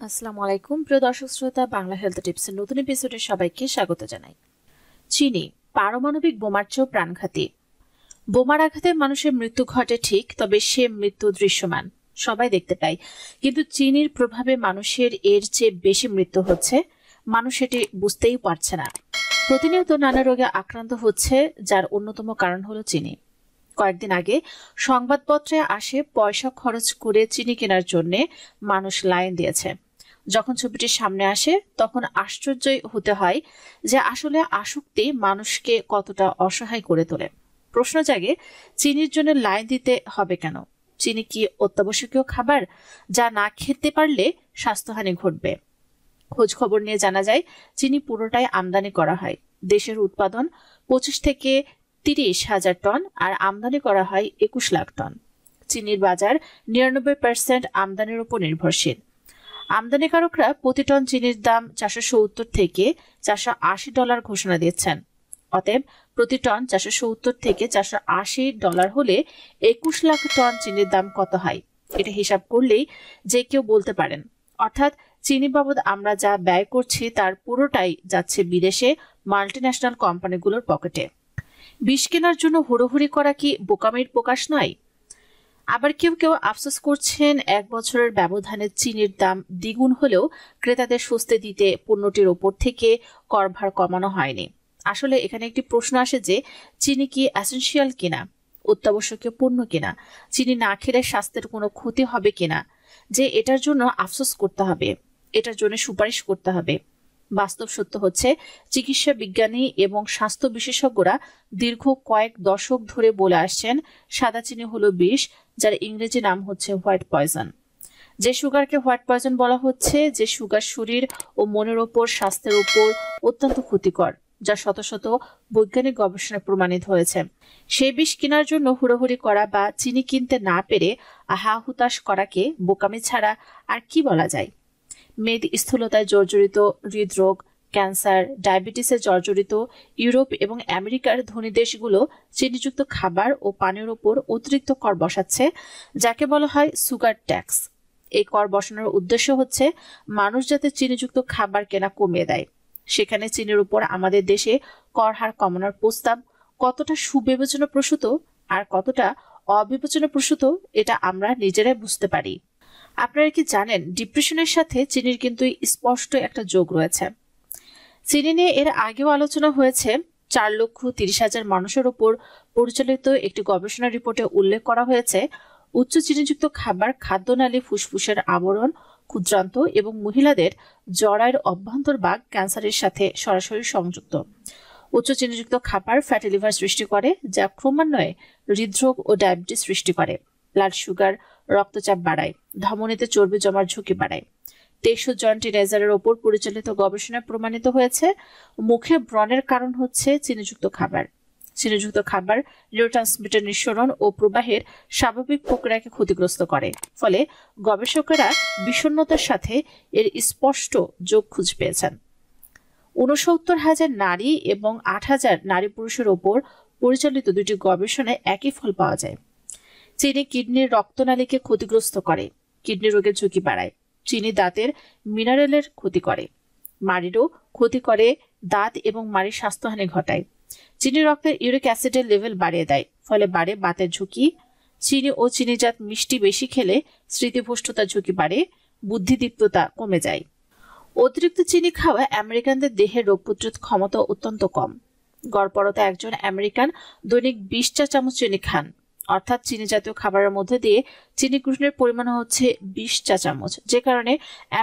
আসসালামু আলাইকুম প্রিয় দর্শক শ্রোতা, বাংলা হেলথ টিপসের নতুন এপিসোডে সবাইকে স্বাগত জানাই। চিনি পারমাণবিক বোমার চেয়েও প্রাণঘাতী। বোমার আঘাতে মানুষের মৃত্যু ঘটে ঠিক, তবে সে মৃত্যু দৃশ্যমান, সবাই দেখতে পায়। কিন্তু চিনির প্রভাবে মানুষের এর চেয়ে বেশি মৃত্যু হচ্ছে, মানুষ এটি বুঝতেই পারছে না। প্রতিনিয়ত নানা রোগে আক্রান্ত হচ্ছে, যার অন্যতম কারণ হলো চিনি। কয়েকদিন আগে সংবাদপত্রে আসে পয়সা খরচ করে চিনি কেনার জন্য মানুষ লাইন দিয়েছে। যখন ছবিটি সামনে আসে তখন আশ্চর্যই হতে হয় যে আসলে আসক্তি মানুষকে কতটা অসহায় করে তোলে। প্রশ্ন জাগে, চিনির জন্য লাইন দিতে হবে কেন? চিনি কি অত্যাবশ্যকীয় খাবার, যা না খেতে পারলে স্বাস্থ্যহানি ঘটবে? খোঁজ খবর নিয়ে জানা যায়, চিনি পুরোটাই আমদানি করা হয়। দেশের উৎপাদন 25 থেকে 30,000 টন আর আমদানি করা হয় 21 লাখ টন। চিনির বাজার 99% আমদানির উপর নির্ভরশীল। আমদানিকারকরা প্রতি টন চিনির দাম $470 থেকে $480 ঘোষণা দিচ্ছেন। অতএব প্রতি টন $470 থেকে $480 হলে 21 লাখ টন চিনির দাম কত হয়? এটা হিসাব করলেই যে কেউ বলতে পারেন। অর্থাৎ চিনি বাবদ আমরা যা ব্যয় করছি তার পুরোটাই যাচ্ছে বিদেশে মাল্টিন্যাশনাল কোম্পানিগুলোর পকেটে। বিষ কেনার জন্য হুড়োহুড়ি করা কি বোকামির প্রকাশ নয়? আবার কেউ কেউ আফসোস করছেন, 1 বছরের ব্যবধানে চিনির দাম দ্বিগুণ হলেও ক্রেতাদের স্বস্তি দিতে পণ্যটির ওপর থেকে করভার কমানো হয়নি। আসলে এখানে একটি প্রশ্ন আসে যে চিনি কি এসেনশিয়াল কিনা, অত্যাবশ্যকীয় পণ্য কিনা, চিনি না খেলে স্বাস্থ্যের কোনো ক্ষতি হবে কিনা, যে এটার জন্য আফসোস করতে হবে, এটার জন্য সুপারিশ করতে হবে। বাস্তব সত্য হচ্ছে, চিকিৎসা বিজ্ঞানী এবং স্বাস্থ্য বিশেষজ্ঞরা দীর্ঘ কয়েক দশক ধরে বলে আসছেন সাদা চিনি হলো বিষ, যার ইংরেজি নাম হচ্ছে হোয়াইট পয়জন। যে সুগারকে হোয়াইট পয়জন বলা হচ্ছে, যে সুগার শরীর ও মনের ওপর, স্বাস্থ্যের উপর অত্যন্ত ক্ষতিকর, যা শত শত বৈজ্ঞানিক গবেষণায় প্রমাণিত হয়েছে। সেই বিষ কেনার জন্য হুড়োহুড়ি করা বা চিনি কিনতে না পেরে হা হুতাশ করাকে বোকামি ছাড়া আর কি বলা যায়? মেদ স্থূলতায় জর্জরিত, হৃদরোগ, ক্যান্সার, ডায়াবেটিসে জর্জরিত ইউরোপ এবং আমেরিকার ধনী দেশগুলো চিনিযুক্ত খাবার ও পানীয়ের উপর অতিরিক্ত কর বসাচ্ছে, যাকে বলা হয় সুগার ট্যাক্স। এই কর বসানোর উদ্দেশ্য হচ্ছে মানুষ যাতে চিনিযুক্ত খাবার কেনা কমিয়ে দেয়। সেখানে চিনির উপর আমাদের দেশে কর হার কমানোর প্রস্তাব কতটা সুবিবেচনাপ্রসূত আর কতটা অবিবেচনাপ্রসূত, এটা আমরা নিজেরাই বুঝতে পারি। আপনারা কি জানেন, ডিপ্রেশনের সাথে চিনির কিন্তু স্পষ্ট একটা যোগ রয়েছে। চিনি নিয়ে এর আগেও আলোচনা হয়েছে। 4,30,000 মানুষের উপর পরিচালিত একটি গবেষণা রিপোর্টে উল্লেখ করা হয়েছে, উচ্চ চিনিযুক্ত খাবার খাদ্যনালী, ফুসফুসের আবরণ, ক্ষুদ্রান্ত এবং মহিলাদের জরায়ুর অভ্যন্তরভাগ ক্যান্সারের সাথে সরাসরি সংযুক্ত। উচ্চ চিনিযুক্ত খাবার ফ্যাটি লিভার সৃষ্টি করে, যা ক্রমান্বয়ে হৃদরোগ ও ডায়াবেটিস সৃষ্টি করে। ব্লাড সুগার, রক্তচাপ বাড়ায়, ধমনীতে চর্বি জমার ঝুঁকি বাড়ায়। 23 জন টিনেজারের ওপর পরিচালিত গবেষণায় প্রমাণিত হয়েছে, মুখে ব্রণের কারণ হচ্ছে চিনিযুক্ত খাবার। চিনিযুক্ত খাবার নিউরোট্রান্সমিটার নিঃসরণ ও প্রবাহের স্বাভাবিক প্রক্রিয়াকে ক্ষতিগ্রস্ত করে। ফলে গবেষকেরা বিষণ্ণতার সাথে এর স্পষ্ট যোগ খুঁজে পেয়েছেন। 69,000 নারী এবং 8,000 নারী পুরুষের ওপর পরিচালিত দুটি গবেষণায় একই ফল পাওয়া যায়। চিনি কিডনির রক্তনালীকে ক্ষতিগ্রস্ত করে, কিডনি রোগের ঝুঁকি বাড়ায়। চিনি দাঁতের মিনারেলের ক্ষতি করে, মাড়িরও ক্ষতি করে, দাঁত এবং মাড়ির স্বাস্থ্যহানি ঘটায়। চিনি রক্তের ইউরিক অ্যাসিডের লেভেল বাড়িয়ে দেয়, ফলে বাড়ে বাতের ঝুঁকি। চিনি ও চিনিজাত মিষ্টি বেশি খেলে স্মৃতিভ্রষ্টতার ঝুঁকি বাড়ে, বুদ্ধিদীপ্ততা কমে যায়। অতিরিক্ত চিনি খাওয়া আমেরিকানদের দেহের রোগ প্রতিরোধ ক্ষমতা অত্যন্ত কম। গড়পড়তা একজন আমেরিকান দৈনিক 20 চা চামচ চিনি খান, অর্থাৎ চিনি জাতীয় খাবারের মধ্যে দিয়ে চিনি গ্রহণের পরিমাণ হচ্ছে 20 চা চামচ। যে কারণে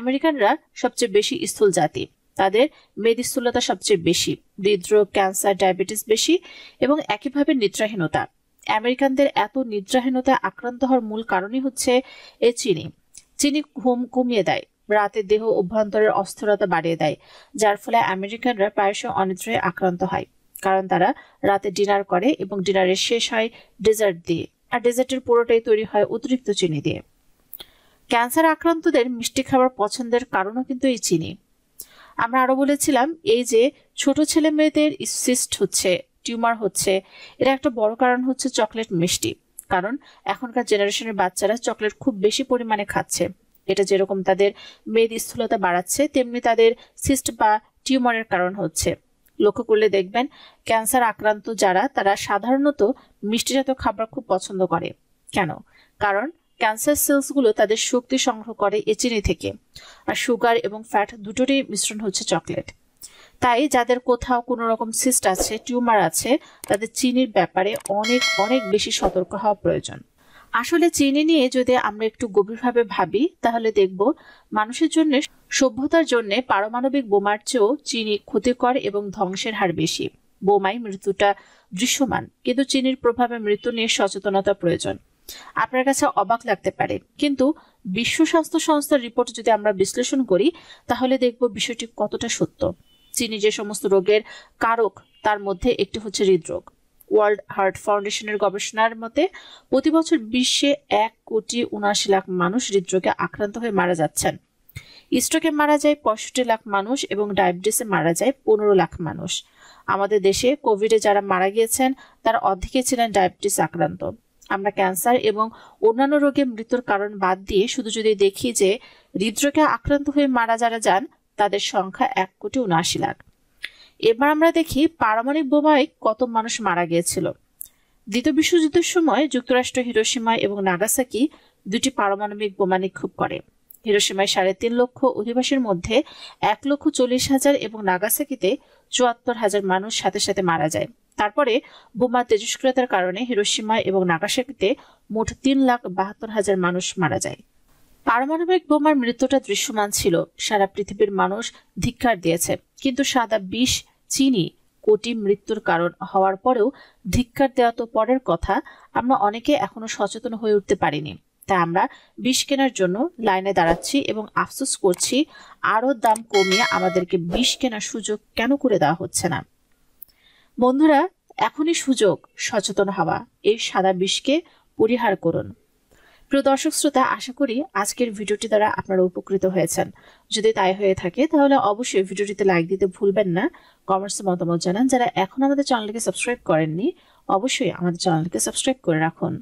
আমেরিকানরা সবচেয়ে বেশি স্থূল জাতি, তাদের মেদস্থূলতা সবচেয়ে বেশি, হৃদরোগ, ক্যান্সার, ডায়াবেটিস বেশি এবং একইভাবে নিদ্রাহীনতা। আমেরিকানদের এত নিদ্রাহীনতা আক্রান্ত হওয়ার মূল কারণই হচ্ছে এই চিনি। চিনি ঘুম কমিয়ে দেয়, রাতে দেহ অভ্যন্তরের অস্থিরতা বাড়িয়ে দেয়, যার ফলে আমেরিকানরা প্রায়শই অনিদ্রায় আক্রান্ত হয়। কারণ তারা রাতে ডিনার করে এবং ডিনারের শেষ হয় ডেজার্ট দিয়ে, আর ডেজার্টের পুরোটাই তৈরি হয় অতিরিক্ত চিনি দিয়ে। ক্যান্সার আক্রান্তদের মিষ্টি খাবার পছন্দের কারণও কিন্তু এই চিনি। আমরা আরো বলেছিলাম, এই যে ছোট ছেলে মেয়েদের সিস্ট হচ্ছে, টিউমার হচ্ছে, এর একটা বড় কারণ হচ্ছে চকলেট মিষ্টি। কারণ এখনকার জেনারেশনের বাচ্চারা চকলেট খুব বেশি পরিমাণে খাচ্ছে। এটা যেরকম তাদের মেদ স্থূলতা বাড়াচ্ছে, তেমনি তাদের সিস্ট বা টিউমারের কারণ হচ্ছে। লক্ষ্য করলে দেখবেন ক্যান্সার আক্রান্ত যারা, তারা সাধারণত মিষ্টিজাত খাবার খুব পছন্দ করে। কেন? কারণ ক্যান্সার সেলসগুলো তাদের শক্তি সংগ্রহ করে এই চিনি থেকে, আর সুগার এবং ফ্যাট দুটোরই মিশ্রণ হচ্ছে চকলেট। তাই যাদের কোথাও কোনো রকম সিস্ট আছে, টিউমার আছে, তাদের চিনির ব্যাপারে অনেক অনেক বেশি সতর্ক হওয়া প্রয়োজন। আসলে চিনি নিয়ে যদি আমরা একটু গভীরভাবে ভাবি, তাহলে দেখব মানুষের জন্য, সভ্যতার জন্য পারমাণবিক বোমার চেয়েও চিনি ক্ষতিকর এবং ধ্বংসের হার বেশি। বোমায় মৃত্যুটা দৃশ্যমান, কিন্তু চিনির প্রভাবে মৃত্যু নিয়ে সচেতনতা প্রয়োজন। আপনার কাছে অবাক লাগতে পারে, কিন্তু বিশ্ব স্বাস্থ্য সংস্থার রিপোর্ট যদি আমরা বিশ্লেষণ করি, তাহলে দেখব বিষয়টি কতটা সত্য। চিনি যে সমস্ত রোগের কারক, তার মধ্যে একটি হচ্ছে হৃদরোগ। ওয়ার্ল্ড হার্ট ফাউন্ডেশনের গবেষণার মতে প্রতি বছর বিশ্বে 1,79,00,000 মানুষ হৃদরোগে আক্রান্ত হয়ে মারা যাচ্ছেন। স্ট্রোকে মারা যায় 65 লাখ মানুষ এবং ডায়াবেটিসে মারা যায় 15 লাখ মানুষ। আমাদের দেশে কোভিডে যারা মারা গিয়েছেন তার অর্ধেকই ছিলেন ডায়াবেটিস আক্রান্ত। আমরা ক্যান্সার এবং অন্যান্য রোগে মৃত্যুর কারণ বাদ দিয়ে শুধু যদি দেখি যে হৃদরোগে আক্রান্ত হয়ে মারা যারা যান, তাদের সংখ্যা 1,79,00,000। এবার আমরা দেখি পারমাণবিক বোমায় কত মানুষ মারা গিয়েছিল। দ্বিতীয় বিশ্বযুদ্ধের সময় যুক্তরাষ্ট্র হিরোশিমা এবং নাগাসাকি দুটি পারমাণবিক বোমা নিক্ষেপ করে। হিরোশিমায় 3.5 লক্ষ অধিবাসীর মধ্যে 1,40,000 এবং নাগাসাকিতে 74,000 মানুষ সাথে সাথে মারা যায়। তারপরে বোমার তেজস্ক্রিয়তার কারণে হিরোশিমা এবং নাগাসাকিতে মোট 3,72,000 মানুষ মারা যায়। পারমাণবিক বোমার মৃত্যুটা দৃশ্যমান ছিল, সারা পৃথিবীর মানুষ ধিক্কার দিয়েছে, কিন্তু সাদা বিষ চিনি কোটি মৃত্যুর কারণ হওয়ার পরেও ধিক্কার দেওয়া তো পরের কথা, আমরা অনেকে এখনো সচেতন হয়ে উঠতে পারিনি। তাই আমরা বিষ কেনার জন্য লাইনে দাঁড়াচ্ছি এবং আফসোস করছি আরো দাম কমিয়ে আমাদেরকে বিষ কেনার সুযোগ কেন করে দেওয়া হচ্ছে না। বন্ধুরা, এখনই সুযোগ সচেতন হওয়া, এই সাদা বিষকে পরিহার করুন। প্রিয় দর্শক শ্রোতা, আশা করি আজকের ভিডিওটি দ্বারা আপনারা উপকৃত হয়েছেন। যদি তাই হয়ে থাকে তাহলে অবশ্যই ভিডিওটিতে লাইক দিতে ভুলবেন না। কমেন্টসে মতামত জানান। যারা এখন আমাদের চ্যানেলকে সাবস্ক্রাইব করেননি, অবশ্যই আমাদের চ্যানেলকে সাবস্ক্রাইব করে রাখুন।